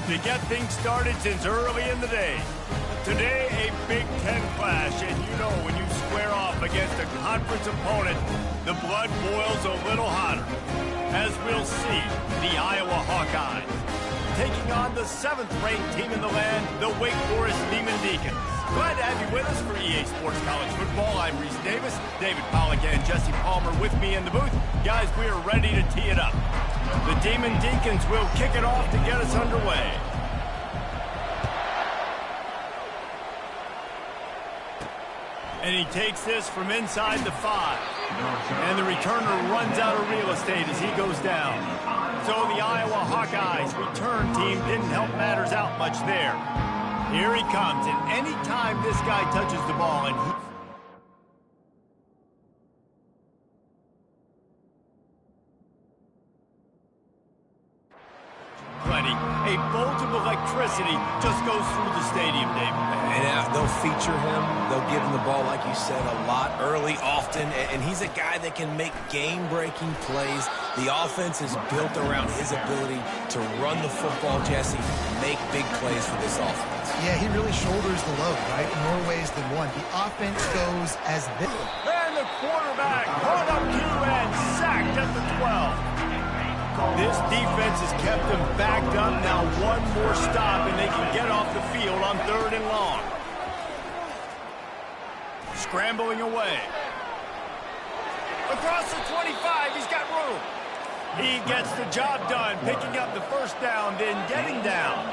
to get things started since early in the day. Today, a Big Ten clash, and you know when you square off against a conference opponent, the blood boils a little hotter. As we'll see, the Iowa Hawkeyes taking on the 7th-ranked team in the land, the Wake Forest Demon Deacons. Glad to have you with us for EA Sports College Football. I'm Reese Davis, David Pollack, and Jesse Palmer with me in the booth. Guys, we are ready to tee it up. The Demon Deacons will kick it off to get us underway. And he takes this from inside the 5. And the returner runs out of real estate as he goes down. So the Iowa Hawkeyes return team didn't help matters out much there. Here he comes, and any time this guy touches the ball, and a bolt of electricity just goes through the stadium, David. And they'll feature him. They'll give him the ball, like you said, a lot, early, often. And he's a guy that can make game-breaking plays. The offense is built around his ability to run the football, Jesse, make big plays for this offense. Yeah, he really shoulders the load, right? In more ways than one. The offense goes as this. And the quarterback brought up to and sacked at the 12. This defense has kept them backed up. Now one more stop, and they can get off the field on 3rd and long. Scrambling away. Across the 25, he's got room. He gets the job done, picking up the first down, then getting down.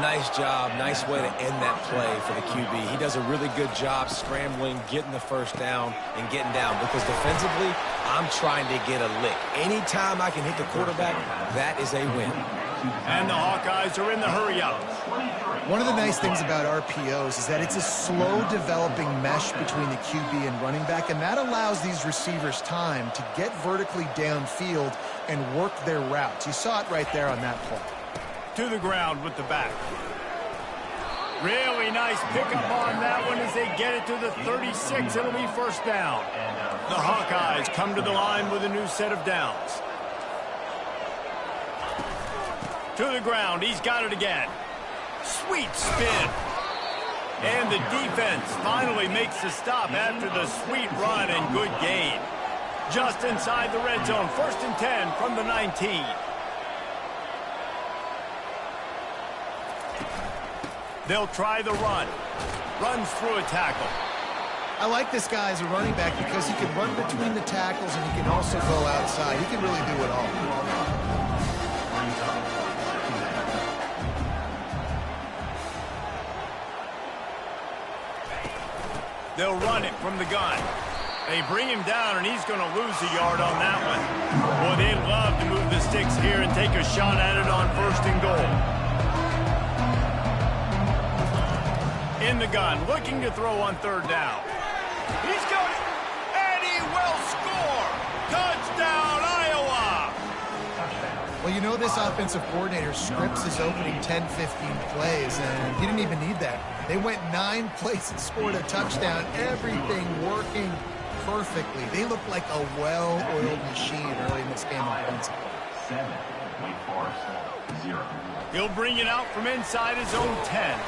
Nice job. Nice way to end that play for the QB. He does a really good job scrambling, getting the first down, and getting down. Because defensively, I'm trying to get a lick. Anytime I can hit the quarterback, that is a win. And the Hawkeyes are in the hurry-up. One of the nice things about RPOs is that it's a slow-developing mesh between the QB and running back, and that allows these receivers time to get vertically downfield and work their routes. You saw it right there on that play. To the ground with the back. Really nice pickup on that one as they get it to the 36. It'll be first down. The Hawkeyes come to the line with a new set of downs. To the ground. He's got it again. Sweet spin. And the defense finally makes the stop after the sweet run and good gain. Just inside the red zone. 1st and 10 from the 19. They'll try the run. Runs through a tackle. I like this guy as a running back because he can run between the tackles and he can also go outside. He can really do it all. They'll run it from the gun. They bring him down, and he's going to lose a yard on that one. Boy, they'd love to move the sticks here and take a shot at it on 1st and goal. In the gun, looking to throw on 3rd down. He's got it, and he will score! Touchdown, Iowa! Well, you know this offensive coordinator scripts his opening 10, 15 plays, and he didn't even need that. They went 9 plays and scored a touchdown, everything working perfectly. They look like a well-oiled machine early in this game offensively. 7, Wake Forest, 0. He'll bring it out from inside his own 10.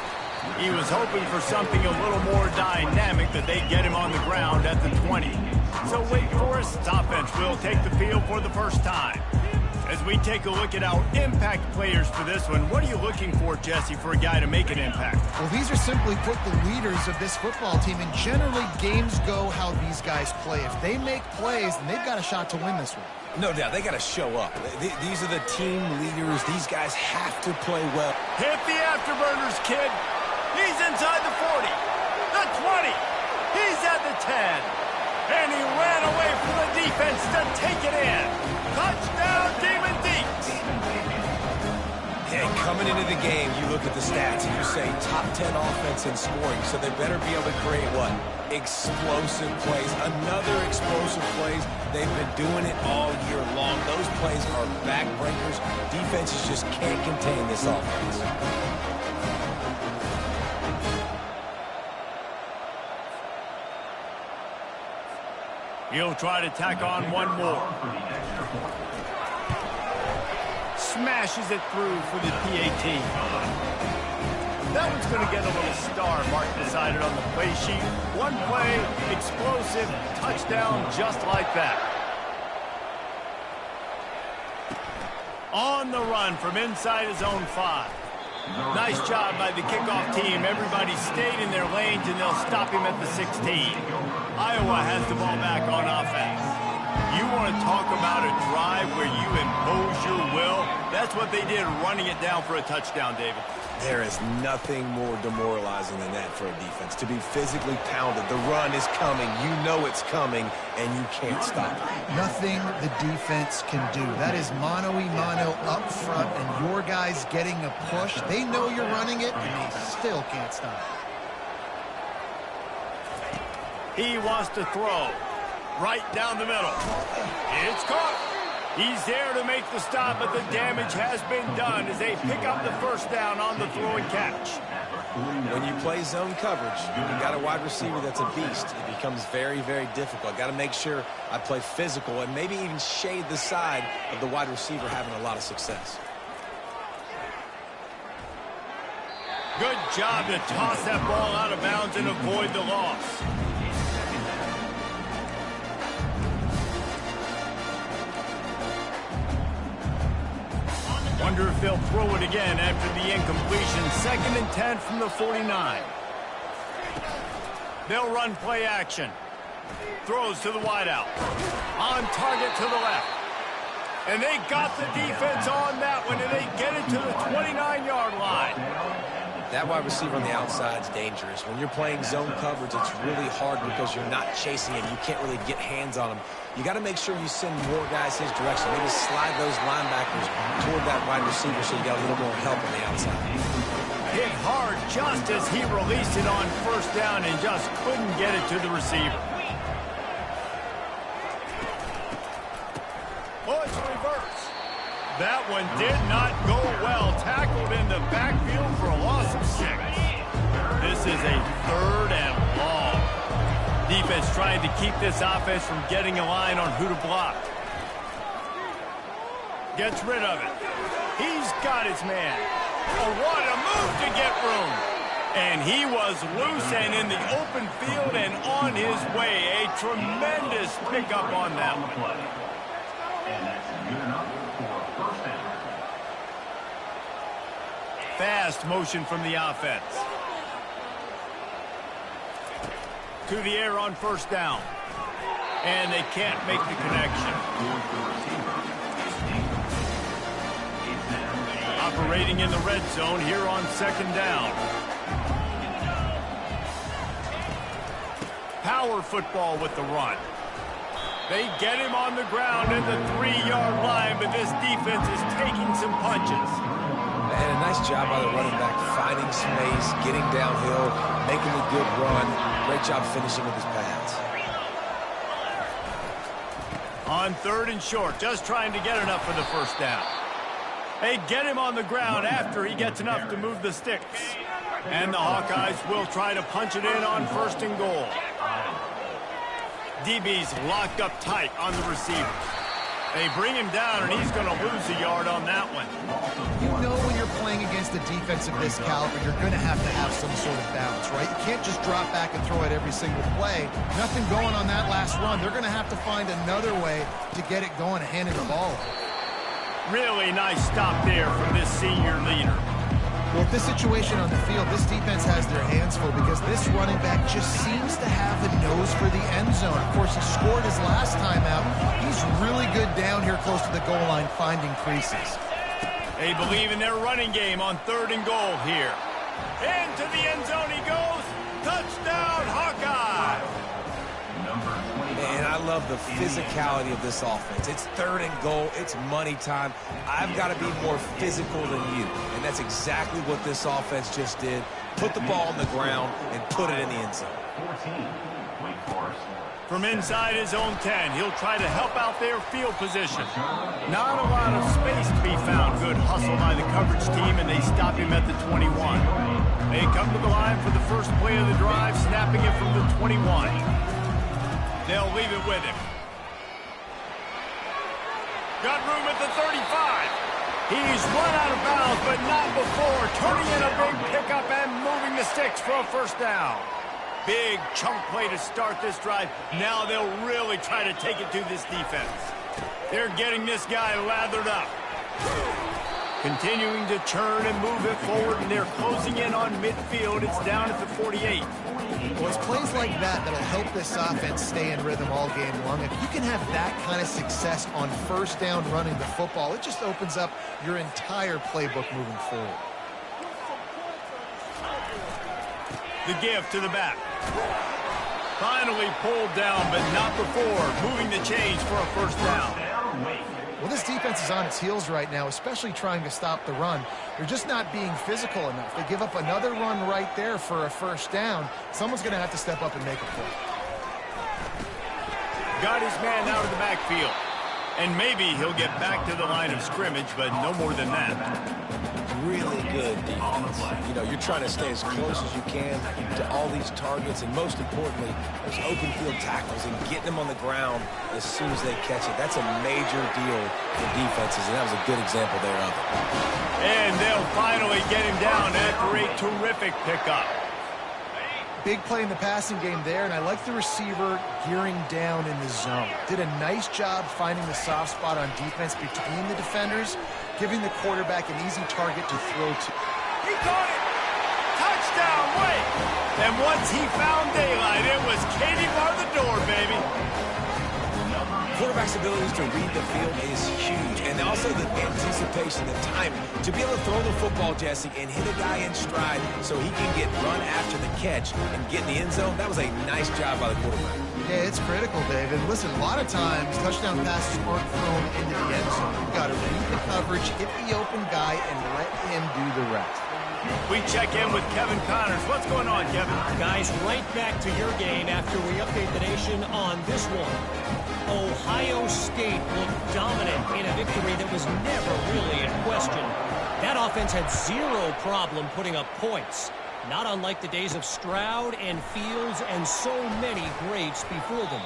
He was hoping for something a little more dynamic, that they get him on the ground at the 20. So Wake Forest's offense will take the field for the first time. As we take a look at our impact players for this one, what are you looking for, Jesse, for a guy to make an impact? Well, these are simply put the leaders of this football team, and generally games go how these guys play. If they make plays, then they've got a shot to win this one. No doubt. They got to show up. These are the team leaders. These guys have to play well. Hit the afterburners, kid. He's inside the 40, the 20, he's at the 10, and he ran away from the defense to take it in. Touchdown, Demon Deacs. And coming into the game, you look at the stats and you say top 10 offense in scoring, so they better be able to create what? Explosive plays. Another explosive plays. They've been doing it all year long. Those plays are backbreakers. Defenses just can't contain this offense. He'll try to tack on one more. smashes it through for the PAT. That one's going to get a little star marked beside it on the play sheet. One play, explosive, touchdown just like that. On the run from inside his own 5. Nice job by the kickoff team. Everybody stayed in their lanes, and they'll stop him at the 16. Iowa has the ball back on offense. You want to talk about a drive where you impose your will? That's what they did, running it down for a touchdown, David. There is nothing more demoralizing than that for a defense. To be physically pounded. The run is coming. You know it's coming, and you can't stop it. Nothing the defense can do. That is mano-a-mano up front, and your guys getting a push. They know you're running it, and they still can't stop it. He wants to throw. Right down the middle. It's caught. He's there to make the stop, but the damage has been done as they pick up the first down on the throw and catch. When you play zone coverage, you got a wide receiver that's a beast. It becomes very, very difficult. Got to make sure I play physical and maybe even shade the side of the wide receiver having a lot of success. Good job to toss that ball out of bounds and avoid the loss. Wonder if they'll throw it again after the incompletion. 2nd and 10 from the 49. They'll run play action. Throws to the wideout. On target to the left. And they got the defense on that one, and they get it to the 29-yard line. That wide receiver on the outside is dangerous. When you're playing zone coverage, it's really hard because you're not chasing him. You can't really get hands on him. You got to make sure you send more guys his direction. Maybe slide those linebackers toward that wide receiver so you got a little more help on the outside. Hit hard just as he released it on first down and just couldn't get it to the receiver. Oh, it's reverse. That one did not go well. Tackled in the backfield for a loss of 6. This is a 3rd and long. Defense trying to keep this offense from getting a line on who to block. Gets rid of it. He's got his man. Oh, what a move to get room. And he was loose and in the open field and on his way. A tremendous pickup on that one. And that's good enough for a first down. Fast motion from the offense. To the air on first down. And they can't make the connection. Operating in the red zone here on 2nd down. Power football with the run. They get him on the ground at the 3-yard line, but this defense is taking some punches. And a nice job by the running back, finding space, getting downhill, making a good run. Great job finishing with his pads. On 3rd and short, just trying to get enough for the first down. They get him on the ground after he gets enough to move the sticks. And the Hawkeyes will try to punch it in on 1st and goal. DB's locked up tight on the receiver. They bring him down, and he's going to lose a yard on that one. You know when you're playing against a defense of this caliber, you're going to have some sort of balance, right? You can't just drop back and throw it every single play. Nothing going on that last run. They're going to have to find another way to get it going and handing the ball over. Really nice stop there from this senior leader. Well, with this situation on the field, this defense has their hands full because this running back just seems to have a nose for the end zone. Of course, he scored his last time out. He's really good down here close to the goal line, finding creases. They believe in their running game on 3rd and goal here. Into the end zone he goes. Touchdown, Hawkeye! And I love the physicality of this offense. It's 3rd and goal. It's money time. I've got to be more physical than you. And that's exactly what this offense just did. Put the ball on the ground and put it in the end zone. 14, Wake Forest. From inside his own 10, he'll try to help out their field position. Not a lot of space to be found. Good hustle by the coverage team, and they stop him at the 21. They come to the line for the first play of the drive, snapping it from the 21. They'll leave it with him. Got room at the 35. He's run out of bounds, but not before. Turning in a big pickup and moving the sticks for a first down. Big chunk play to start this drive. Now they'll really try to take it to this defense. They're getting this guy lathered up. Continuing to churn and move it forward, and they're closing in on midfield. It's down at the 48. Well, it's plays like that that'll help this offense stay in rhythm all game long. If you can have that kind of success on first down running the football, it just opens up your entire playbook moving forward. The give to the back. Finally pulled down, but not before. Moving the chains for a first down. Well, this defense is on its heels right now, especially trying to stop the run. They're just not being physical enough. They give up another run right there for a first down. Someone's going to have to step up and make a play. Got his man out of the backfield. And maybe he'll get back to the line of scrimmage, but no more than that. Really good defense. You know, you're trying to stay as close as you can to all these targets, and most importantly, those open field tackles and getting them on the ground as soon as they catch it. That's a major deal for defenses, and that was a good example there of it. And they'll finally get him down after a terrific pickup. Big play in the passing game there, and I like the receiver gearing down in the zone. Did a nice job finding the soft spot on defense between the defenders, giving the quarterback an easy target to throw to. He caught it! Touchdown, wait! And once he found daylight, it was Katie bar the door, baby. Quarterback's abilities to read the field is huge, and also the anticipation, the timing. To be able to throw the football, Jesse, and hit a guy in stride so he can get run after the catch and get in the end zone, that was a nice job by the quarterback. Yeah, it's critical, David. Listen, a lot of times, touchdown passes aren't thrown into the end zone. You've got to read the coverage, hit the open guy, and let him do the rest. We check in with Kevin Connors. What's going on, Kevin? Guys, right back to your game after we update the nation on this one. Ohio State looked dominant in a victory that was never really in question. That offense had zero problem putting up points. Not unlike the days of Stroud and Fields and so many greats before them.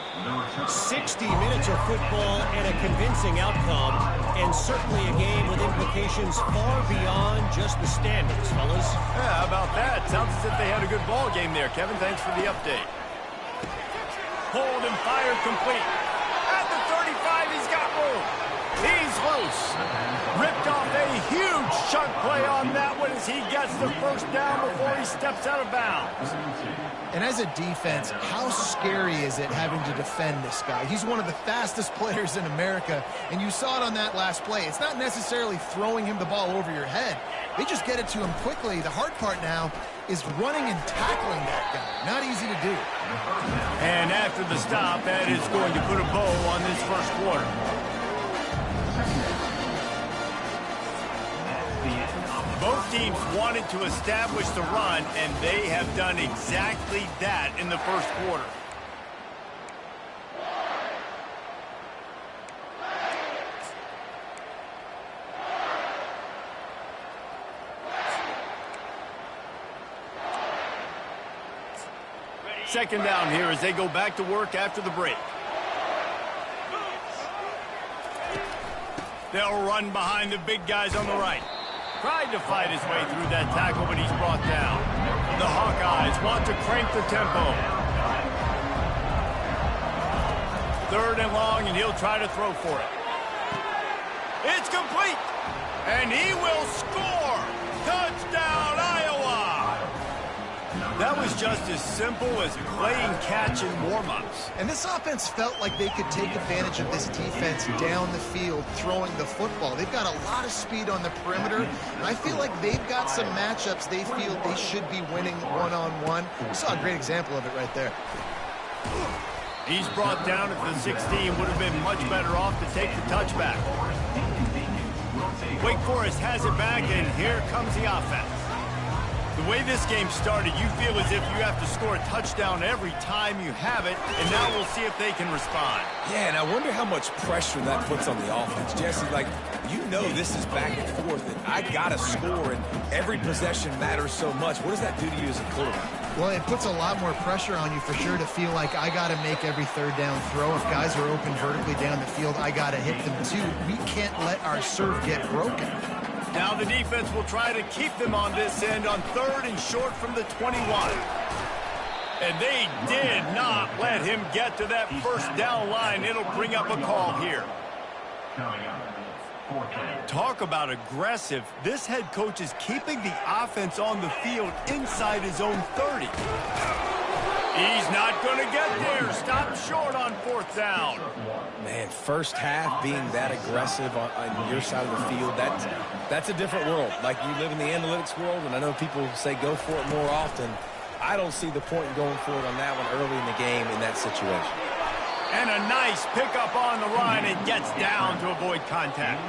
60 minutes of football and a convincing outcome, and certainly a game with implications far beyond just the standings, fellas. Yeah, how about that? Sounds as if they had a good ball game there, Kevin. Thanks for the update. Pulled and fired complete. At the 35, he's got room. He's loose. Ripped off a huge chunk play on that one as he gets the first down before he steps out of bounds. And as a defense, how scary is it having to defend this guy? He's one of the fastest players in America, and you saw it on that last play. It's not necessarily throwing him the ball over your head. They just get it to him quickly. The hard part now is running and tackling that guy. Not easy to do. And after the stop, that is going to put a bow on this first quarter. Both teams wanted to establish the run, and they have done exactly that in the first quarter. Second down here as they go back to work after the break. They'll run behind the big guys on the right. Tried to fight his way through that tackle, but he's brought down. The Hawkeyes want to crank the tempo. Third and long, and he'll try to throw for it. It's complete, and he will score. Touchdown, Iowa! That was just as simple as playing catch in warm-ups. And this offense felt like they could take advantage of this defense down the field throwing the football. They've got a lot of speed on the perimeter, and I feel like they've got some matchups they feel they should be winning one-on-one. We saw a great example of it right there. He's brought down at the 16. Would have been much better off to take the touchback. Wake Forest has it back, and here comes the offense. The way this game started, you feel as if you have to score a touchdown every time you have it, and now we'll see if they can respond. Yeah, and I wonder how much pressure that puts on the offense. Jesse, like, you know this is back and forth, and I got to score, and every possession matters so much. What does that do to you as a quarterback? Well, it puts a lot more pressure on you for sure to feel like I got to make every third down throw. If guys are open vertically down the field, I got to hit them too. We can't let our serve get broken. Now the defense will try to keep them on this end on 3rd and short from the 21. And they did not let him get to that first down line. It'll bring up a call here. Talk about aggressive. This head coach is keeping the offense on the field inside his own 30. He's not going to get there. Stop short on 4th down. Man, first half being that aggressive on your side of the field, that's a different world. Like, you live in the analytics world, and I know people say go for it more often. I don't see the point in going for it on that one early in the game in that situation. And a nice pickup on the line. It gets down to avoid contact.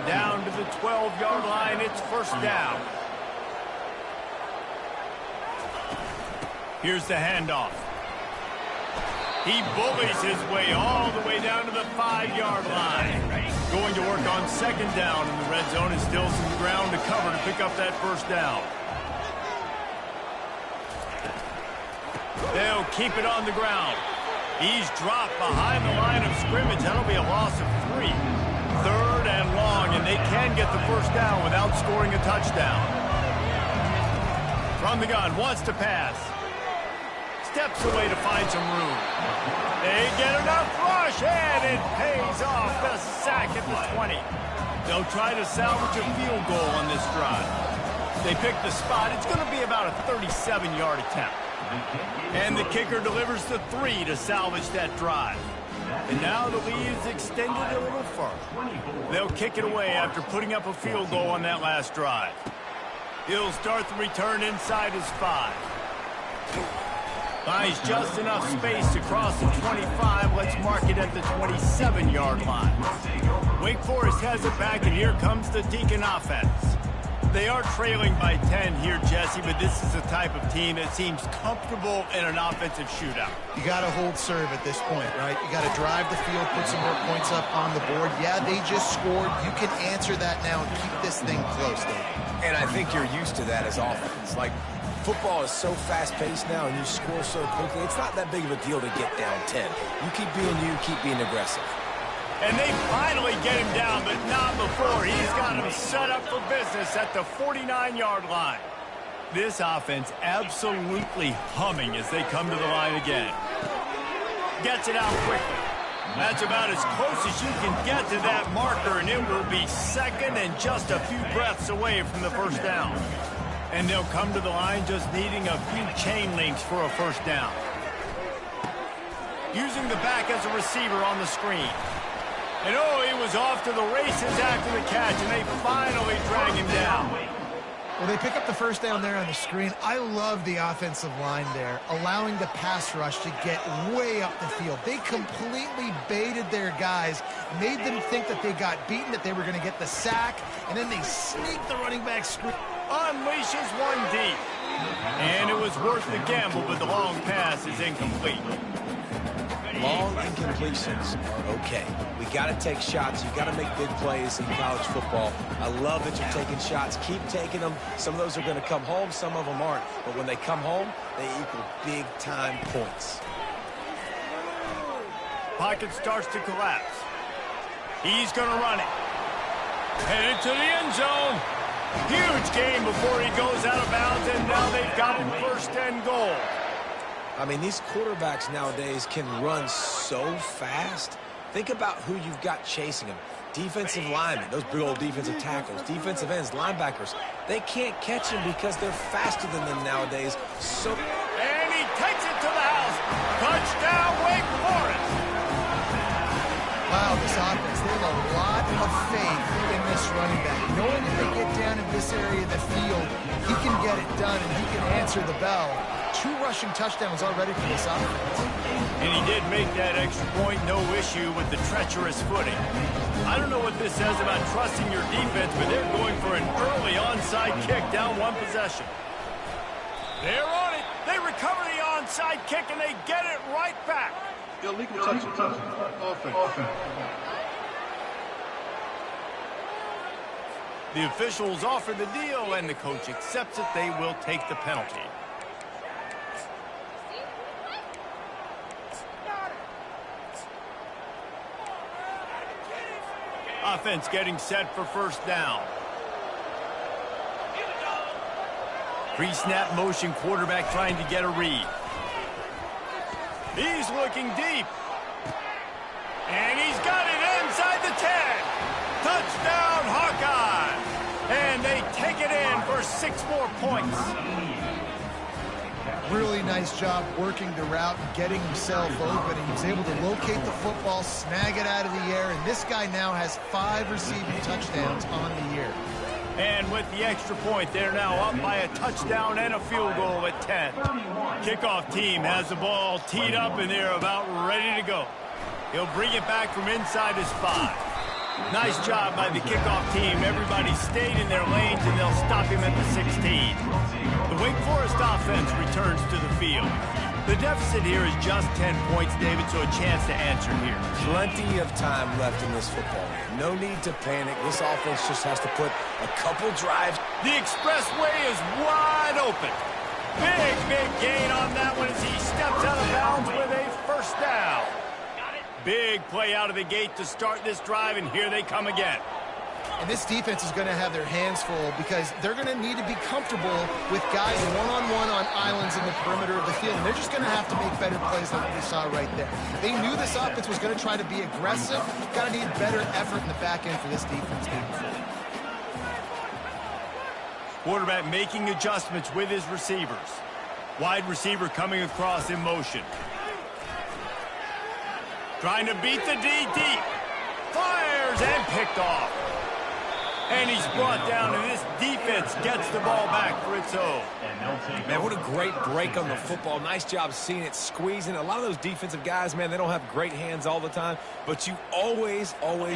Down to the 12-yard line. It's 1st down. Here's the handoff. He bullies his way all the way down to the 5-yard line. Going to work on 2nd down in the red zone. Is still some ground to cover to pick up that 1st down. They'll keep it on the ground. He's dropped behind the line of scrimmage. That'll be a loss of 3. 3rd and long, and they can get the 1st down without scoring a touchdown. From the gun, wants to pass. Steps away to find some room. They get enough rush, and it pays off. The sack at the 20. They'll try to salvage a field goal on this drive. They pick the spot. It's going to be about a 37-yard attempt. And the kicker delivers the 3 to salvage that drive. And now the lead is extended a little further. They'll kick it away after putting up a field goal on that last drive. He'll start the return inside his 5. Buys just enough space to cross the 25. Let's mark it at the 27-yard line. Wake Forest has it back, and here comes the Deacon offense. They are trailing by 10 here, Jesse, but this is the type of team that seems comfortable in an offensive shootout. You got to hold serve at this point, right? You got to drive the field, put some more points up on the board. Yeah, they just scored. You can answer that now and keep this thing close, Dave. And I think you're used to that as offense. Like, football is so fast-paced now, and you score so quickly. It's not that big of a deal to get down 10. You keep being you, keep being aggressive. And they finally get him down, but not before. He's got him set up for business at the 49-yard line. This offense absolutely humming as they come to the line again. Gets it out quickly. That's about as close as you can get to that marker, and it will be 2nd and just a few breaths away from the 1st down. And they'll come to the line just needing a few chain links for a 1st down. Using the back as a receiver on the screen. And oh, he was off to the races after the catch, and they finally drag him down. Well, they pick up the 1st down there on the screen. I love the offensive line there, allowing the pass rush to get way up the field. They completely baited their guys, made them think that they got beaten, that they were going to get the sack, and then they sneaked the running back screen. Unleashes one deep. And it was worth the gamble, but the long pass is incomplete. Long incompletions are okay. We got to take shots. You got to make big plays in college football. I love that you're taking shots. Keep taking them. Some of those are going to come home. Some of them aren't. But when they come home, they equal big-time points. Pocket starts to collapse. He's going to run it. Headed to the end zone. Huge gain before he goes out of bounds, and now they've got him 1st and goal. I mean, these quarterbacks nowadays can run so fast. Think about who you've got chasing them. Defensive linemen, those big old defensive tackles, defensive ends, linebackers. They can't catch him because they're faster than them nowadays. And he takes it to the house. Touchdown, Wake Forest. Wow, this offense, they have a lot of faith in this running back. Knowing if they get down in this area of the field, he can get it done and he can answer the bell. 2 rushing touchdowns already for this offense. And he did make that extra point, no issue with the treacherous footing. I don't know what this says about trusting your defense, but they're going for an early onside kick down 1 possession. They're on it. They recover the onside kick, and they get it right back. Illegal touch. Offense. The officials offer the deal, and the coach accepts it. They will take the penalty. Offense getting set for first down. Pre-snap motion, quarterback trying to get a read. He's looking deep. And he's got it inside the 10. Touchdown, Hawkeye. And they take it in for 6 more points. Really nice job working the route and getting himself open. And he was able to locate the football, snag it out of the air, and this guy now has 5 receiving touchdowns on the year. And with the extra point, they're now up by a touchdown and a field goal at 10. Kickoff team has the ball teed up, and they're about ready to go. He'll bring it back from inside his 5. Nice job by the kickoff team. Everybody stayed in their lanes, and they'll stop him at the 16. The Wake Forest offense returns to the field. The deficit here is just 10 points, David, so a chance to answer here. Plenty of time left in this football game. No need to panic. This offense just has to put a couple drives. The expressway is wide open. Big gain on that one as he steps out of bounds with a first down. Big play out of the gate to start this drive, and here they come again. And this defense is going to have their hands full because they're going to need to be comfortable with guys one-on-one on islands in the perimeter of the field. And they're just going to have to make better plays like we saw right there. They knew this offense was going to try to be aggressive. Got to need better effort in the back end for this defense moving forward. Quarterback making adjustments with his receivers. Wide receiver coming across in motion. Trying to beat the D deep. Fires and picked off. And he's brought down, and this defense gets the ball back for its own. Man, what a great break on the football. Nice job seeing it squeezing. A lot of those defensive guys, man, they don't have great hands all the time, but you always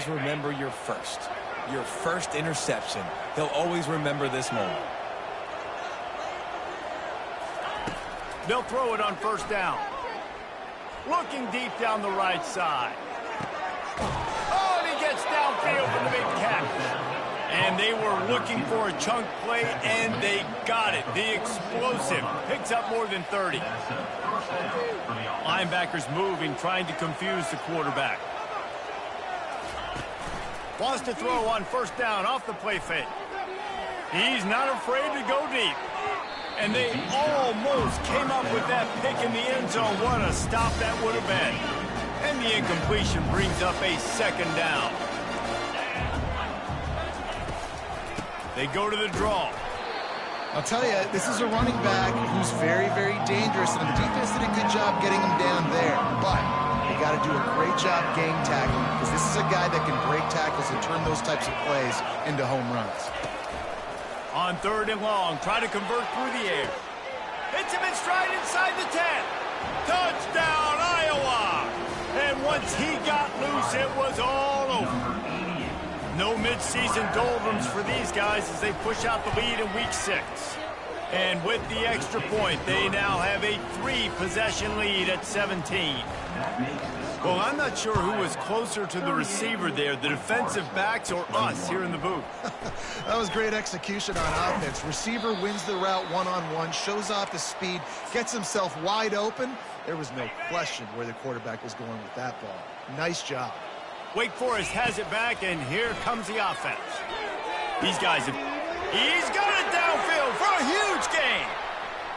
remember your first interception. He'll always remember this moment. They'll throw it on first down. Looking deep down the right side. Oh, and he gets downfield for the big catch. And they were looking for a chunk play, and they got it. The explosive picks up more than 30. Linebackers moving, trying to confuse the quarterback. Wants to throw on first down off the play fake. He's not afraid to go deep. And they almost came up with that pick in the end zone. What a stop that would have been. And the incompletion brings up a second down. They go to the draw. I'll tell you, this is a running back who's very dangerous, and the defense did a good job getting him down there. But they got to do a great job game tackling, because this is a guy that can break tackles and turn those types of plays into home runs. On 3rd and long, try to convert through the air. Hits him in stride inside the 10. Touchdown, Iowa! And once he got loose, it was all over. No mid-season doldrums for these guys as they push out the lead in Week 6. And with the extra point, they now have a 3-possession lead at 17. Well, I'm not sure who was closer to the receiver there, the defensive backs or us here in the booth. That was great execution on offense. Receiver wins the route one-on-one, shows off his speed, gets himself wide open. There was no question where the quarterback was going with that ball. Nice job. Wake Forest has it back, and here comes the offense. These guys he's got it downfield for a huge gain.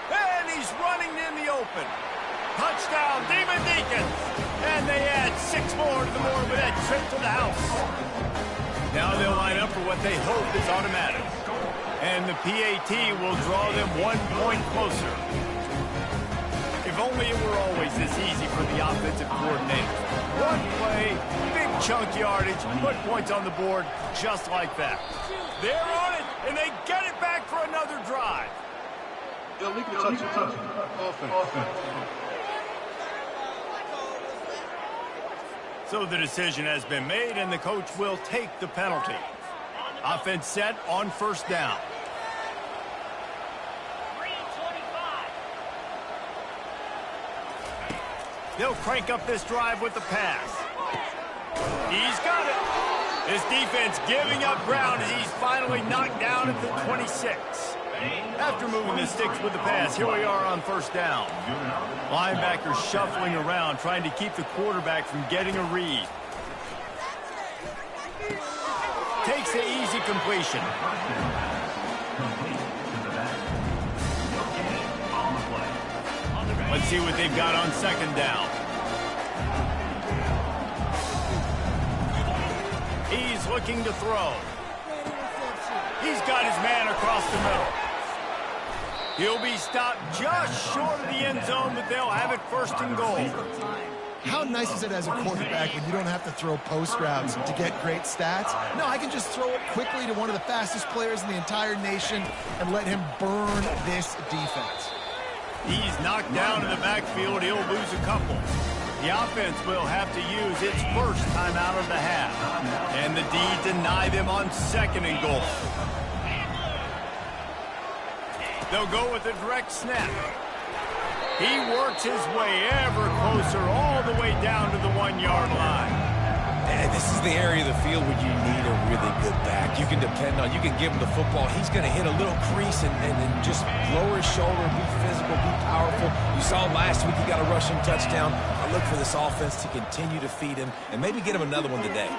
And he's running in the open. Touchdown, Demon Deacons. And they add 6 more to the board with that trip to the house. Now they'll line up for what they hope is automatic. And the PAT will draw them 1 point closer. If only it were always this easy for the offensive coordinator. One play, big chunk yardage, put points on the board just like that. They're on it, and they get it back for another drive. Illegal touch. Offense. So the decision has been made, and the coach will take the penalty. Offense set on first down. They'll crank up this drive with the pass. He's got it. This defense giving up ground as he's finally knocked down at the 26. After moving the sticks with the pass, here we are on first down. Linebackers shuffling around, trying to keep the quarterback from getting a read. takes the easy completion. Let's see what they've got on second down. He's looking to throw. He's got his man across the middle. He'll be stopped just short of the end zone, but they'll have it first and goal. How nice is it as a quarterback when you don't have to throw post routes to get great stats? No, I can just throw it quickly to one of the fastest players in the entire nation and let him burn this defense. He's knocked down in the backfield. He'll lose a couple. The offense will have to use its first timeout of the half. And the D deny them on second and goal. They'll go with a direct snap. He works his way ever closer all the way down to the 1-yard line. And this is the area of the field where you need a really good back. You can depend on, you can give him the football. He's going to hit a little crease and just lower his shoulder, be physical, be powerful. You saw last week he got a rushing touchdown. I look for this offense to continue to feed him and maybe get him another one today.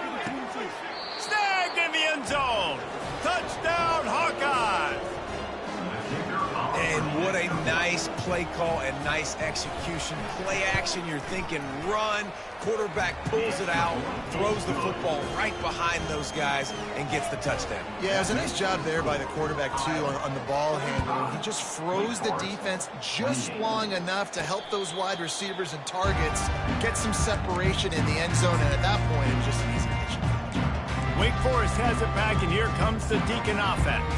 Snagged in the end zone. Touchdown, Hawkeyes. And what a nice play call and nice execution. Play action, you're thinking run. Quarterback pulls it out, throws the football right behind those guys, and gets the touchdown. Yeah, it was a nice job there by the quarterback, too, on the ball handling. He just froze the defense just long enough to help those wide receivers and targets get some separation in the end zone, and at that point, it was just an easy catch. Wake Forest has it back, and here comes the Deacon offense.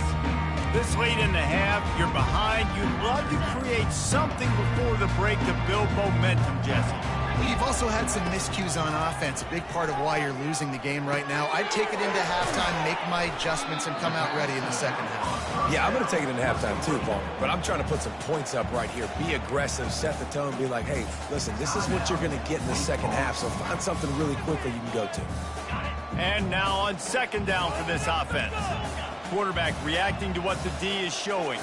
This late in the half, you're behind. You'd love to create something before the break to build momentum, Jesse. Well, you've also had some miscues on offense, a big part of why you're losing the game right now. I'd take it into halftime, make my adjustments, and come out ready in the second half. Yeah, I'm going to take it into halftime too, Paul. But I'm trying to put some points up right here. Be aggressive, set the tone, be like, hey, listen, this is what you're going to get in the second half, so find something really quickly you can go to. And now on second down for this offense. Quarterback reacting to what the D is showing.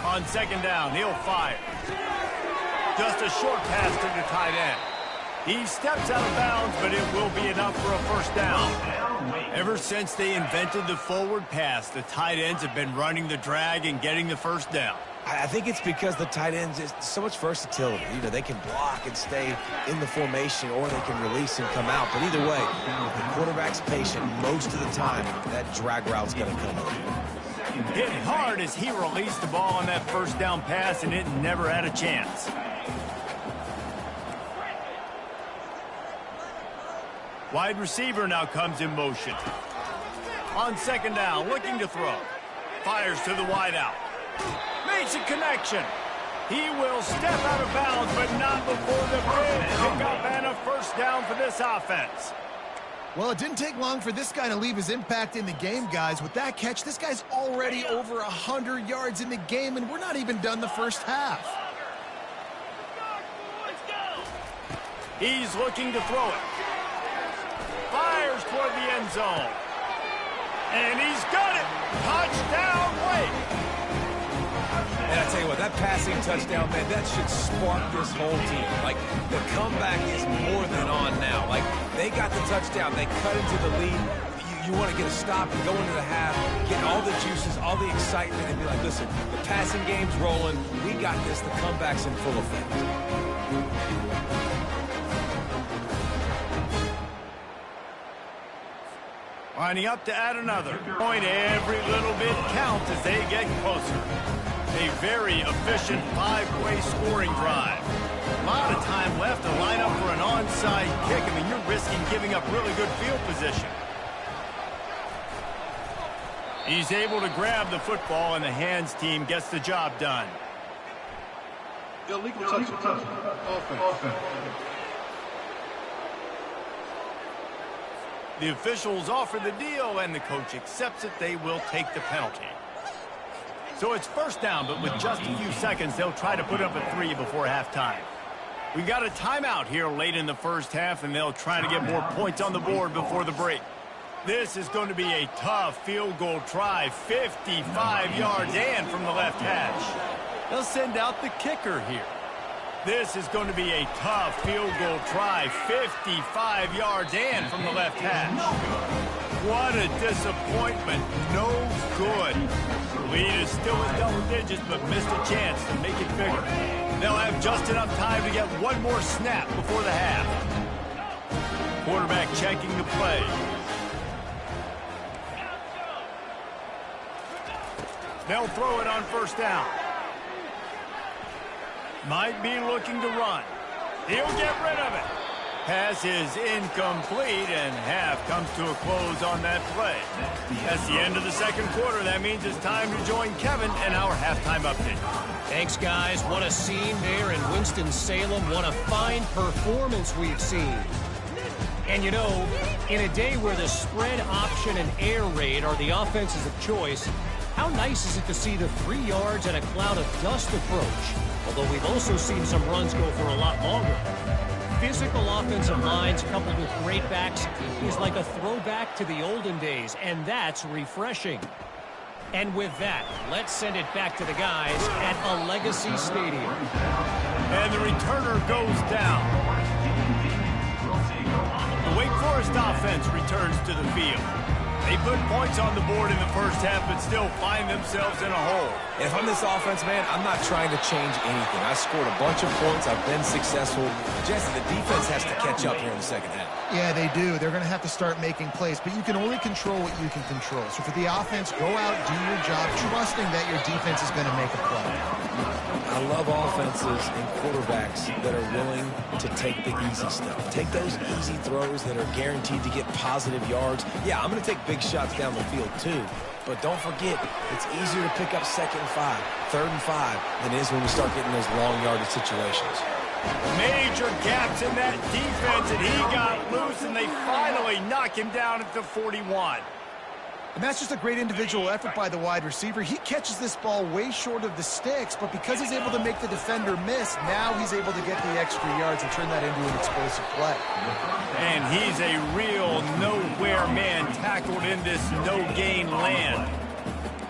On second down, he'll fire. Just a short pass to the tight end. He steps out of bounds, but it will be enough for a first down. Ever since they invented the forward pass, the tight ends have been running the drag and getting the first down. I think it's because the tight ends is so much versatility. You know, they can block and stay in the formation, or they can release and come out. But either way, if the quarterback's patient most of the time, that drag route's going to come over. Hit hard as he released the ball on that first down pass, and it never had a chance. Wide receiver now comes in motion. On second down, looking to throw. Fires to the wideout. Makes a connection. He will step out of bounds, but not before the big pickup and a first down for this offense. Well, it didn't take long for this guy to leave his impact in the game, guys. With that catch, this guy's already over 100 yards in the game, and we're not even done the first half. He's looking to throw it. Fires toward the end zone. And he's got it. Touchdown, Wake. And I tell you what, that passing touchdown, man, that should spark this whole team. Like, the comeback is more than on now. Like, they got the touchdown. They cut into the lead. You want to get a stop and go into the half, get all the juices, all the excitement, and be like, listen, the passing game's rolling. We got this. The comeback's in full effect. Lining up to add another point. Every little bit counts as they get closer. A very efficient 5-way scoring drive. A lot of time left to line up for an onside kick. I mean, you're risking giving up really good field position. He's able to grab the football, and the hands team gets the job done. Illegal touch. Offense. The officials offer the deal, and the coach accepts it. They will take the penalty. So it's first down, but with just a few seconds, they'll try to put up a 3 before halftime. We got a timeout here late in the first half, and they'll try to get more points on the board before the break. This is going to be a tough field goal try, 55 yards and from the left hash. They'll send out the kicker here. This is going to be a tough field goal try, 55 yards and from the left hash. What a disappointment. No good. Lead is still in double digits, but missed a chance to make it bigger. They'll have just enough time to get one more snap before the half. Quarterback checking the play. They'll throw it on first down. Might be looking to run. He'll get rid of it. Pass is incomplete, and half comes to a close on that play. That's the end of the second quarter. That means it's time to join Kevin and our halftime update. Thanks, guys. What a scene there in Winston-Salem. What a fine performance we've seen. And, you know, in a day where the spread option and air raid are the offenses of choice, how nice is it to see the 3 yards and a cloud of dust approach? Although we've also seen some runs go for a lot longer. Physical offensive lines coupled with great backs is like a throwback to the olden days, and that's refreshing. And with that, let's send it back to the guys at Allegacy Stadium. And the returner goes down. The Wake Forest offense returns to the field. They put points on the board in the first half, but still find themselves in a hole. If I'm this offense, man, I'm not trying to change anything. I scored a bunch of points. I've been successful. Jesse, the defense has to catch up here in the second half. Yeah, they do. They're going to have to start making plays, but you can only control what you can control. So for the offense, go out, do your job, trusting that your defense is going to make a play. I love offenses and quarterbacks that are willing to take the easy stuff. Take those easy throws that are guaranteed to get positive yards. Yeah, I'm going to take big shots down the field too. But don't forget, it's easier to pick up 2nd and 5, 3rd and 5 than it is when we start getting those long yardage situations. Major gaps in that defense, and he got loose, and they finally knock him down at the 41. And that's just a great individual effort by the wide receiver. He catches this ball way short of the sticks, but because he's able to make the defender miss, now he's able to get the extra yards and turn that into an explosive play. And he's a real nowhere man tackled in this no-gain land.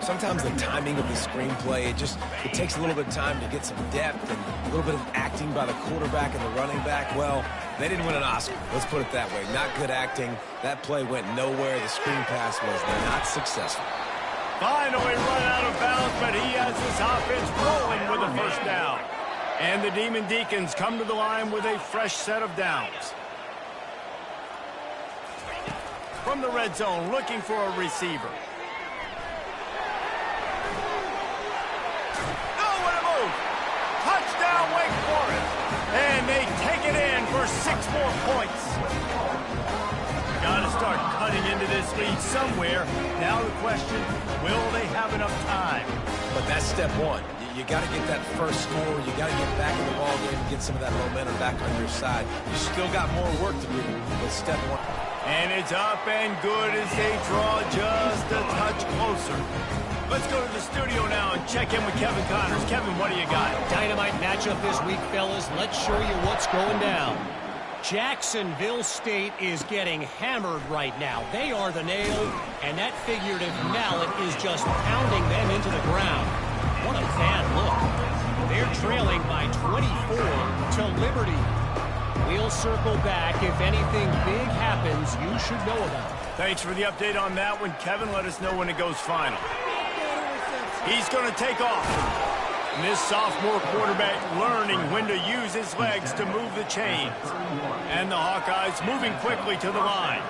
Sometimes the timing of the screenplay, it takes a little bit of time to get some depth and a little bit of acting by the quarterback and the running back. Well, they didn't win an Oscar. Let's put it that way. Not good acting. That play went nowhere. The screen pass was not successful. Finally run out of bounds, but he has this offense rolling with a first down. And the Demon Deacons come to the line with a fresh set of downs. From the red zone, looking for a receiver. Touchdown, Wake Forest. And they take it in for 6 more points. Got to start cutting into this lead somewhere. Now the question, will they have enough time? But that's step one. You got to get that first score. You got to get back in the ball game and get some of that momentum back on your side. You still got more work to do, but step one. And it's up and good as they draw just a touch closer. Let's go to the studio now and check in with Kevin Connors. Kevin, what do you got? Dynamite matchup this week, fellas. Let's show you what's going down. Jacksonville State is getting hammered right now. They are the nail, and that figurative mallet is just pounding them into the ground. What a bad look. They're trailing by 24 to Liberty. We'll circle back. If anything big happens, you should know about it. Thanks for the update on that one, Kevin. Let us know when it goes final. He's going to take off. And this sophomore quarterback learning when to use his legs to move the chains. And the Hawkeyes moving quickly to the line.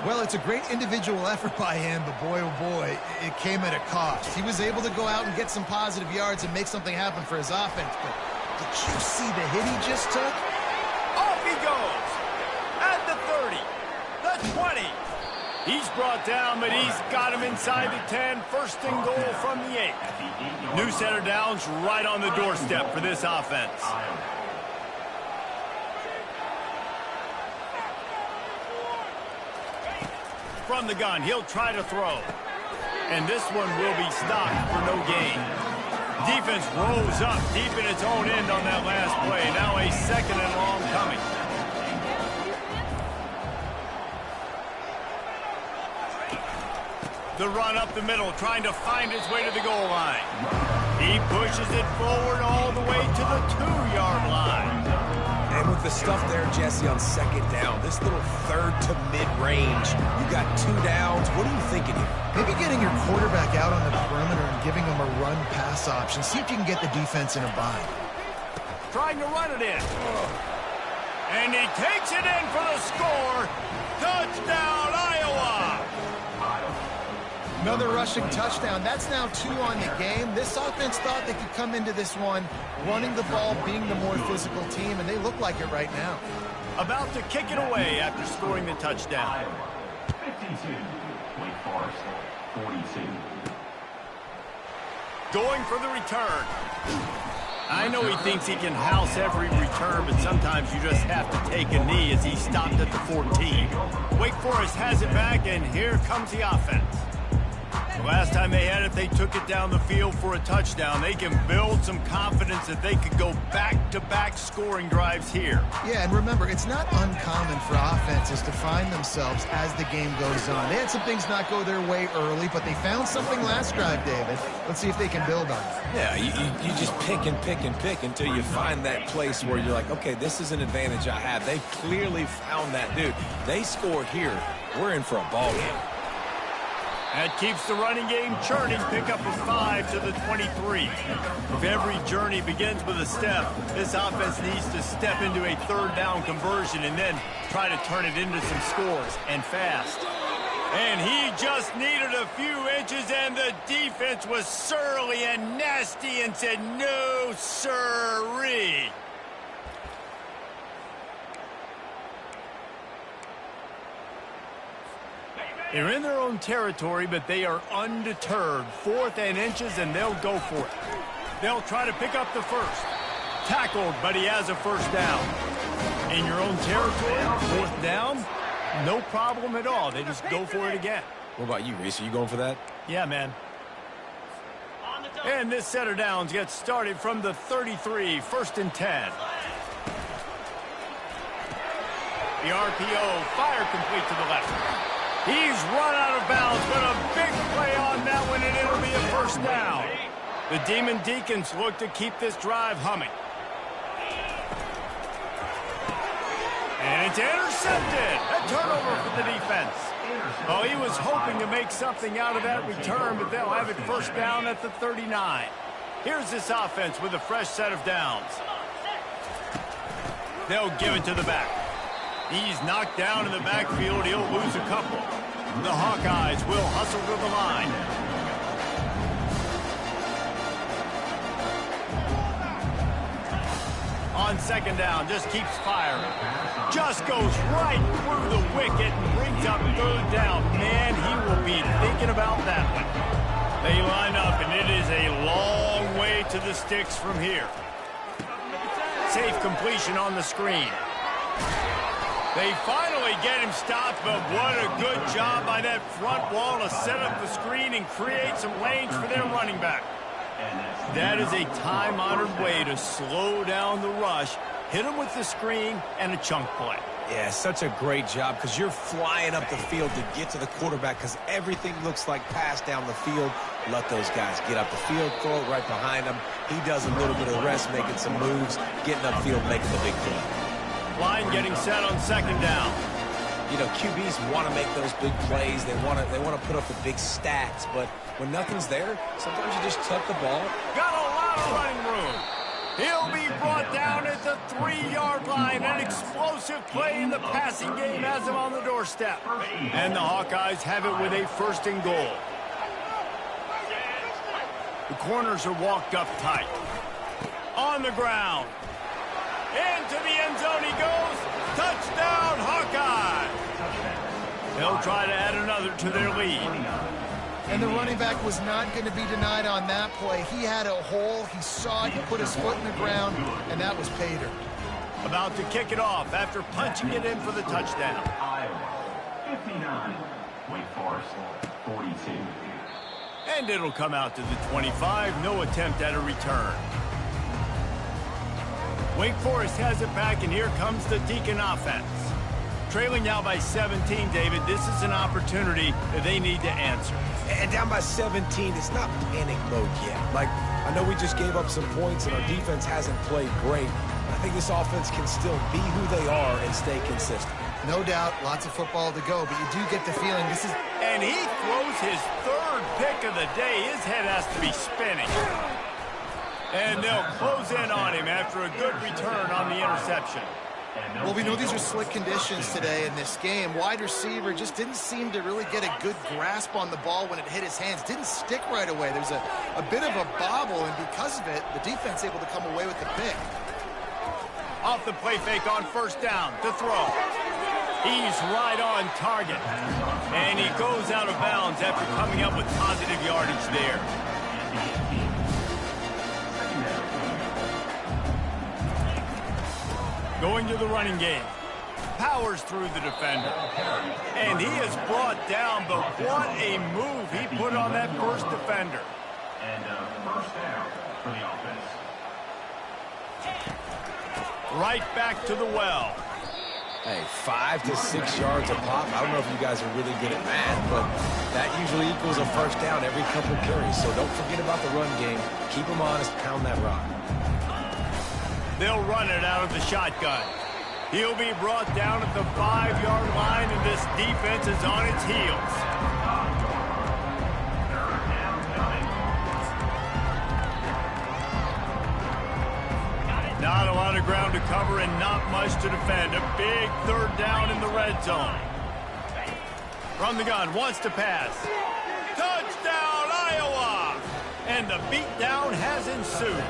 Well, it's a great individual effort by him, but boy, oh boy, it came at a cost. He was able to go out and get some positive yards and make something happen for his offense, but did you see the hit he just took? Off he goes. At the 30, the 20. He's brought down, but he's got him inside the 10. First and goal from the 8. New set of downs right on the doorstep for this offense. From the gun, he'll try to throw. And this one will be stopped for no gain. Defense rose up deep in its own end on that last play. Now a 2nd and long coming. The run up the middle, trying to find his way to the goal line. He pushes it forward all the way to the 2-yard line. And with the stuff there, Jesse, on second down, this little third to mid-range, you got 2 downs. What are you thinking here? Maybe getting your quarterback out on the perimeter and giving him a run-pass option. See if you can get the defense in a bind. Trying to run it in. And he takes it in for the score. Touchdown, Iowa! Another rushing touchdown. That's now 2 on the game. This offense thought they could come into this one running the ball, being the more physical team, and they look like it right now. About to kick it away after scoring the touchdown. 52. Wake Forest, 42. Going for the return. I know he thinks he can house every return, but sometimes you just have to take a knee as he stopped at the 14. Wake Forest has it back, and here comes the offense. The last time they had it, they took it down the field for a touchdown. They can build some confidence that they could go back-to-back scoring drives here. Yeah, and remember, it's not uncommon for offenses to find themselves as the game goes on. They had some things not go their way early, but they found something last drive, David. Let's see if they can build on it. Yeah, you just pick and pick and pick until you find that place where you're like, okay, this is an advantage I have. They clearly found that, dude. They score here. We're in for a ball game. That keeps the running game churning. Pick up a 5 to the 23. If every journey begins with a step, this offense needs to step into a third down conversion and then try to turn it into some scores, and fast. And he just needed a few inches, and the defense was surly and nasty and said, no, sirree. They're in their own territory, but they are undeterred. 4th and inches, and they'll go for it. They'll try to pick up the first. Tackled, but he has a first down. In your own territory, 4th down, no problem at all. They just go for it again. What about you, Reese? Are you going for that? Yeah, man. And this set of downs gets started from the 33, 1st and 10. The RPO, fire complete to the left. He's run out of bounds, but a big play on that one, and it'll be a first down. The Demon Deacons look to keep this drive humming. And it's intercepted. A turnover for the defense. Oh, he was hoping to make something out of that return, but they'll have it first down at the 39. Here's this offense with a fresh set of downs. They'll give it to the back. He's knocked down in the backfield. He'll lose a couple. The Hawkeyes will hustle to the line. On second down, just keeps firing. Just goes right through the wicket and brings up 3rd down. Man, he will be thinking about that one. They line up, and it is a long way to the sticks from here. Safe completion on the screen. They finally get him stopped, but what a good job by that front wall to set up the screen and create some lanes for their running back. That is a time-honored way to slow down the rush, hit him with the screen, and a chunk play. Yeah, such a great job because you're flying up the field to get to the quarterback because everything looks like pass down the field. Let those guys get up the field, throw it right behind him. He does a little bit of rest, making some moves, getting upfield, making the big play. Line getting set on second down. You know, QBs want to make those big plays. They want to put up the big stats, but when nothing's there, sometimes you just tuck the ball. Got a lot of running room. He'll be brought down at the 3-yard line. An explosive play in the passing game has him on the doorstep. And the Hawkeyes have it with a 1st and goal. The corners are walked up tight. On the ground. Into the end zone he goes. Touchdown, Hawkeye. They'll try to add another to their lead. And the running back was not going to be denied on that play. He had a hole. He saw it. He put his foot in the ground, and that was pay dirt. About to kick it off after punching it in for the touchdown. Iowa, 59. Wake Forest, 42. And it'll come out to the 25. No attempt at a return. Wake Forest has it back, and here comes the Deacon offense. Trailing now by 17, David. This is an opportunity that they need to answer. And down by 17, it's not panic mode yet. Like, I know we just gave up some points, and our defense hasn't played great, I think this offense can still be who they are and stay consistent. No doubt, lots of football to go, but you do get the feeling this is... And he throws his third pick of the day. His head has to be spinning. And they'll close in on him after a good return on the interception. Well, we know these are slick conditions today in this game. Wide receiver just didn't seem to really get a good grasp on the ball when it hit his hands. Didn't stick right away. There's a bit of a bobble, and because of it, the defense able to come away with the pick. Off the play fake on first down to throw. He's right on target. And he goes out of bounds after coming up with positive yardage there. Going to the running game. Powers through the defender. And he is brought down, but what a move he put on that first defender. And first down for the offense. Right back to the well. Hey, 5 to 6 yards a pop. I don't know if you guys are really good at math, but that usually equals a first down every couple of carries. So don't forget about the run game. Keep them honest, pound that rock. They'll run it out of the shotgun. He'll be brought down at the 5-yard line, and this defense is on its heels. Not a lot of ground to cover and not much to defend. A big third down in the red zone. From the gun, wants to pass. Touchdown, Iowa! And the beatdown has ensued.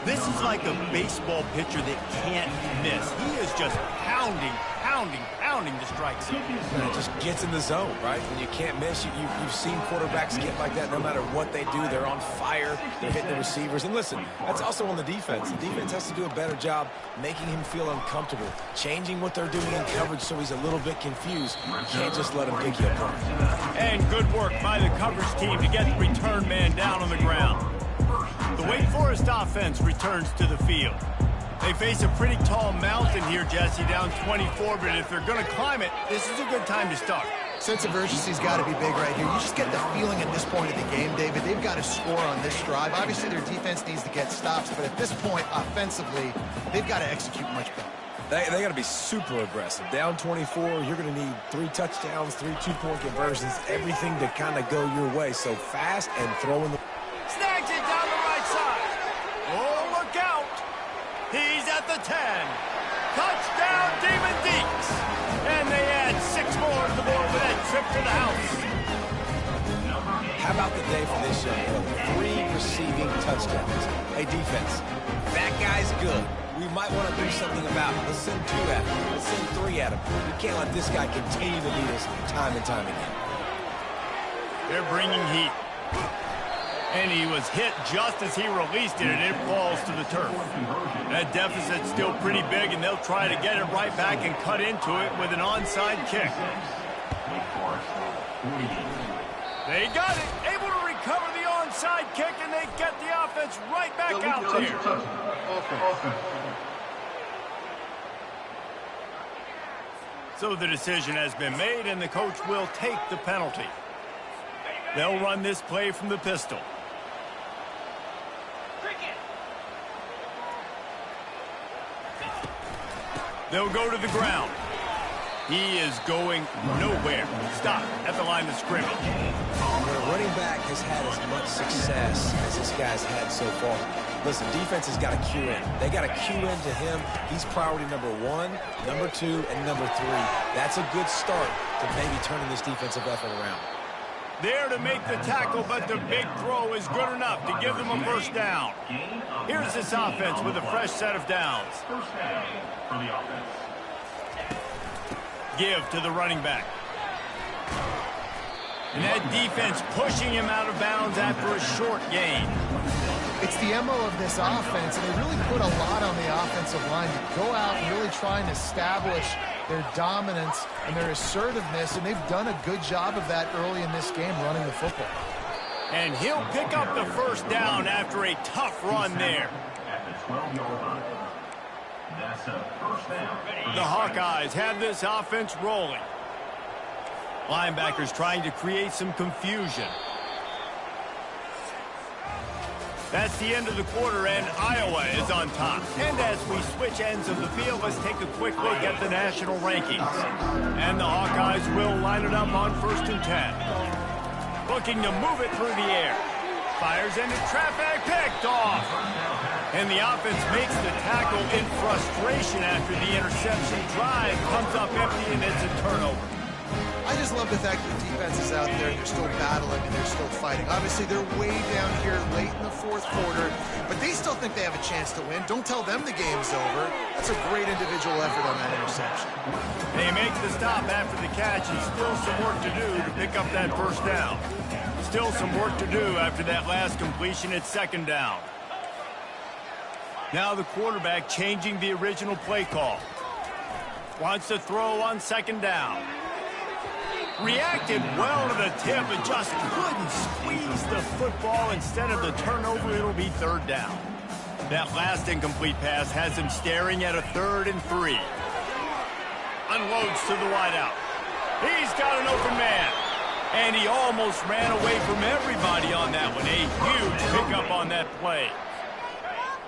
This is like a baseball pitcher that can't miss. He is just pounding the strike zone. And it just gets in the zone, right? When you can't miss, you've seen quarterbacks get like that no matter what they do. They're on fire. They're hitting the receivers. And listen, that's also on the defense. The defense has to do a better job making him feel uncomfortable, changing what they're doing in coverage so he's a little bit confused. You can't just let him pick you apart. And good work by the coverage team to get the return man down on the ground. The Wake Forest offense returns to the field. They face a pretty tall mountain here, Jesse, down 24, but if they're going to climb it, this is a good time to start. Sense of urgency's got to be big right here. You just get the feeling at this point of the game, David, they've got to score on this drive. Obviously, their defense needs to get stops, but at this point, offensively, they've got to execute much better. They got to be super aggressive. Down 24, you're going to need 3 touchdowns, 3 two-point conversions, everything to kind of go your way. So fast and throwing the... Snags it down the right side. Oh, look out. He's at the 10. Touchdown, Demon Deeks. And they add 6 more to the board with that trip to the house. How about the day for this young man? 3 receiving touchdowns. Hey, defense, that guy's good. We might want to do something about it. Let's send 2 at him. Let's send 3 at him. We can't let this guy continue to beat us time and time again. They're bringing heat. And he was hit just as he released it, and it falls to the turf. That deficit's still pretty big, and they'll try to get it right back and cut into it with an onside kick. They got it, able to recover the onside kick, and they get the offense right back out there. So the decision has been made, and the coach will take the penalty. They'll run this play from the pistol. They'll go to the ground. He is going nowhere. Stop at the line of scrimmage. The running back has had as much success as this guy's had so far. Listen, defense has got to cue in. They got to cue into him. He's priority number 1, number 2, and number 3. That's a good start to maybe turning this defensive effort around. There to make the tackle, but the big throw is good enough to give them a first down. Here's this offense with a fresh set of downs. First down for the offense. Give to the running back. And that defense pushing him out of bounds after a short gain. It's the MO of this offense, and they really put a lot on the offensive line to go out and really try and establish their dominance and their assertiveness, and they've done a good job of that early in this game running the football. And he'll pick up the first down after a tough run there. At the 12-yard line. That's a first down. The Hawkeyes have this offense rolling. Linebackers trying to create some confusion. That's the end of the quarter, and Iowa is on top. And as we switch ends of the field, let's take a quick look at the national rankings. And the Hawkeyes will line it up on 1st and 10. Looking to move it through the air. Fires into traffic, picked off. And the offense makes the tackle in frustration after the interception. Drive comes up empty, and it's a turnover. I just love the fact that the defense is out there and they're still battling and they're still fighting. Obviously, they're way down here late in the 4th quarter, but they still think they have a chance to win. Don't tell them the game's over. That's a great individual effort on that interception. They make the stop after the catch, and still some work to do to pick up that 1st down. Still some work to do after that last completion at 2nd down. Now the quarterback changing the original play call. Wants to throw on 2nd down. Reacted well to the tip, but just couldn't squeeze the football. Instead of the turnover, it'll be 3rd down. That last incomplete pass has him staring at a 3rd and 3. Unloads to the wideout. He's got an open man. And he almost ran away from everybody on that one. A huge pickup on that play.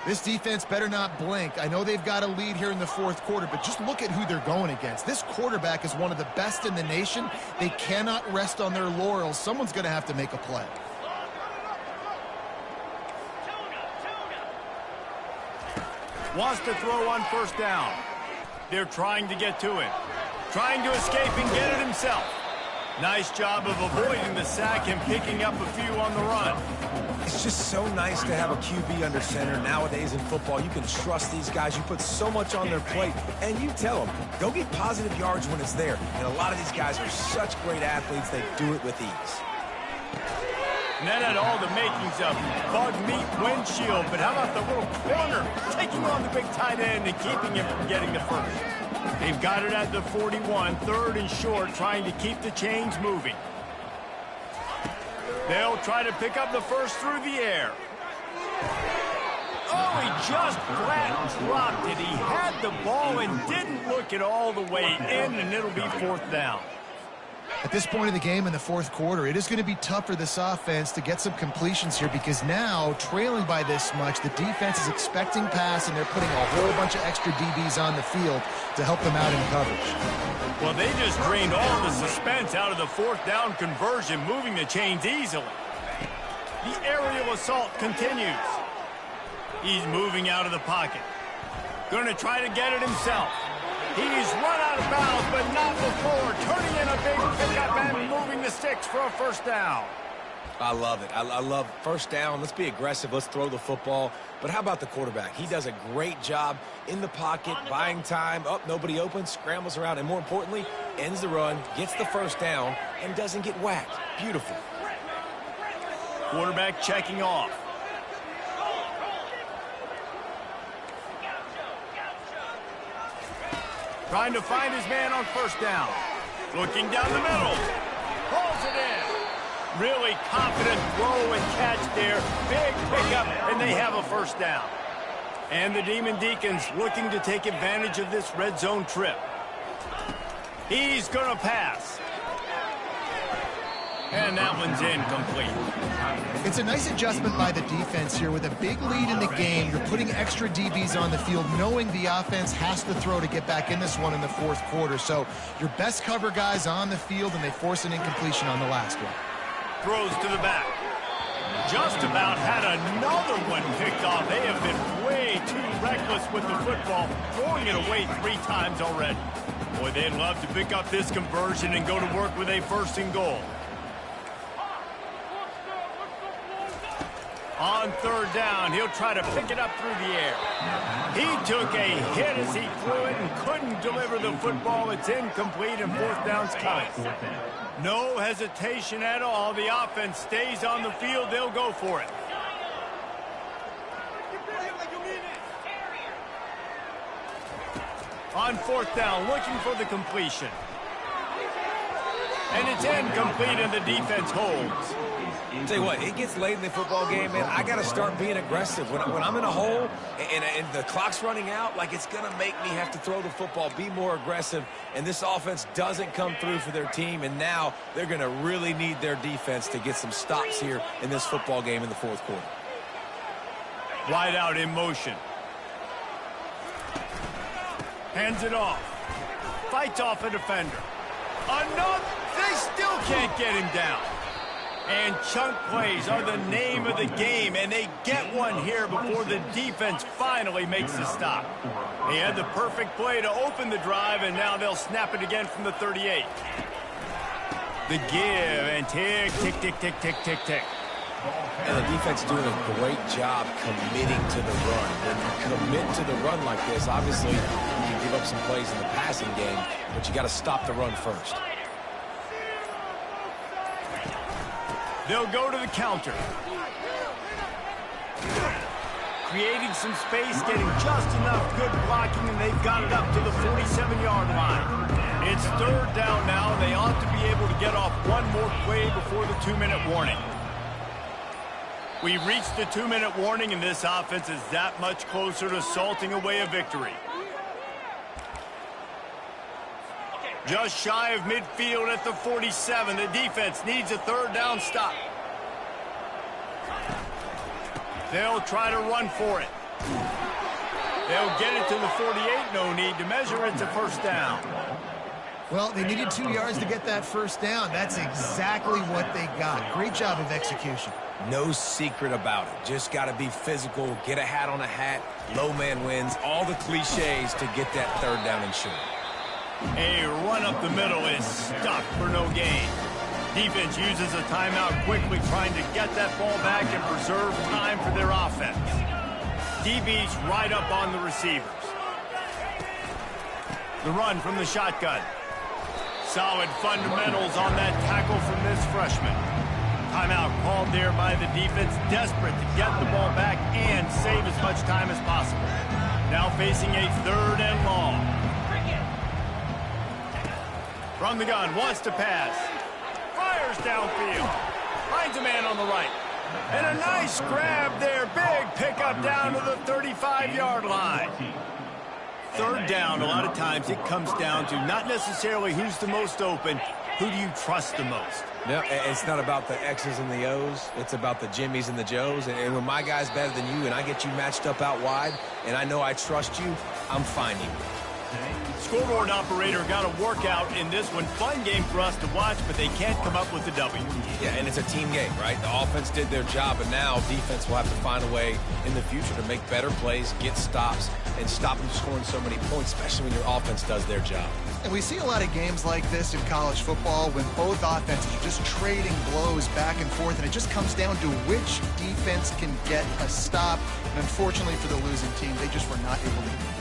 This defense better not blink. I know they've got a lead here in the 4th quarter, but just look at who they're going against. This quarterback is one of the best in the nation. They cannot rest on their laurels. Someone's going to have to make a play. Wants to throw on 1st down. They're trying to get to him. Trying to escape and get it himself. Nice job of avoiding the sack and picking up a few on the run. It's just so nice to have a QB under center. Nowadays in football, you can trust these guys. You put so much on their plate, and you tell them, go get positive yards when it's there. And a lot of these guys are such great athletes, they do it with ease. And that had all the makings of bug meat windshield, but how about the little corner taking on the big tight end and keeping him from getting the first? They've got it at the 41, 3rd and short, trying to keep the chains moving. They'll try to pick up the first through the air. Oh, he just flat dropped it. He had the ball and didn't look it all the way in, and it'll be 4th down. At this point in the game in the 4th quarter, it is going to be tough for this offense to get some completions here because now, trailing by this much, the defense is expecting pass, and they're putting a whole bunch of extra DBs on the field to help them out in coverage. Well, they just drained all the suspense out of the 4th down conversion, moving the chains easily. The aerial assault continues. He's moving out of the pocket. Going to try to get it himself. He's run out of bounds, but not before. Turning in a big pickup and moving the sticks for a 1st down. I love it. I love 1st down. Let's be aggressive. Let's throw the football. But how about the quarterback? He does a great job in the pocket, buying time. Up, nobody open, scrambles around, and more importantly, ends the run, gets the 1st down, and doesn't get whacked. Beautiful. Quarterback checking off. Trying to find his man on 1st down. Looking down the middle. Pulls it in. Really confident throw and catch there. Big pickup, and they have a 1st down. And the Demon Deacons looking to take advantage of this red zone trip. He's going to pass. And that one's incomplete. It's a nice adjustment by the defense here. With a big lead in the game, you're putting extra DBs on the field, knowing the offense has to throw to get back in this one in the 4th quarter. So your best cover guys on the field, and they force an incompletion on the last one. Throws to the back. Just about had another one picked off. They have been way too reckless with the football, throwing it away 3 times already. Boy, they'd love to pick up this conversion and go to work with a 1st and goal. On 3rd down, he'll try to pick it up through the air. He took a hit as he threw it and couldn't deliver the football. It's incomplete, and 4th down's coming. No hesitation at all. The offense stays on the field. They'll go for it. On 4th down, looking for the completion. And it's incomplete, and the defense holds. Tell you what, it gets late in the football game, man. I got to start being aggressive. When I'm in a hole and the clock's running out, like, it's going to make me have to throw the football, be more aggressive. And this offense doesn't come through for their team, and now they're going to really need their defense to get some stops here in this football game in the 4th quarter. Wide out in motion. Hands it off. Fights off a defender. Another. They still can't get him down. And chunk plays are the name of the game, and they get one here before the defense finally makes the stop. They had the perfect play to open the drive, and now they'll snap it again from the 38. The give, and tick, tick, tick, tick, tick, tick, tick. And the defense doing a great job committing to the run. When you commit to the run like this, obviously you can give up some plays in the passing game, but you got to stop the run first. They'll go to the counter. Creating some space, getting just enough good blocking, and they've got it up to the 47-yard line. It's third down now, and they ought to be able to get off one more play before the 2-minute warning. We've reached the 2-minute warning, and this offense is that much closer to salting away a victory. Just shy of midfield at the 47. The defense needs a third down stop. They'll try to run for it. They'll get it to the 48. No need to measure. It's a first down. Well, they needed 2 yards to get that first down. That's exactly what they got. Great job of execution. No secret about it. Just got to be physical, get a hat on a hat, low man wins, all the cliches to get that third down and short. A run up the middle is stuck for no gain. Defense uses a timeout quickly, trying to get that ball back and preserve time for their offense. DB's right up on the receivers. The run from the shotgun. Solid fundamentals on that tackle from this freshman. Timeout called there by the defense, desperate to get the ball back and save as much time as possible. Now facing a third and long. From the gun, wants to pass. Fires downfield. Finds a man on the right. And a nice grab there. Big pickup down to the 35-yard line. Third down, a lot of times it comes down to not necessarily who's the most open, who do you trust the most? No, it's not about the X's and the O's. It's about the Jimmies and the Joes. And when my guy's better than you and I get you matched up out wide and I know I trust you, I'm finding you. Scoreboard operator got a workout in this one. Fun game for us to watch, but they can't come up with the W. Yeah, and it's a team game, right? The offense did their job, and now defense will have to find a way in the future to make better plays, get stops, and stop them scoring so many points, especially when your offense does their job. And we see a lot of games like this in college football when both offenses are just trading blows back and forth, and it just comes down to which defense can get a stop. And unfortunately for the losing team, they just were not able to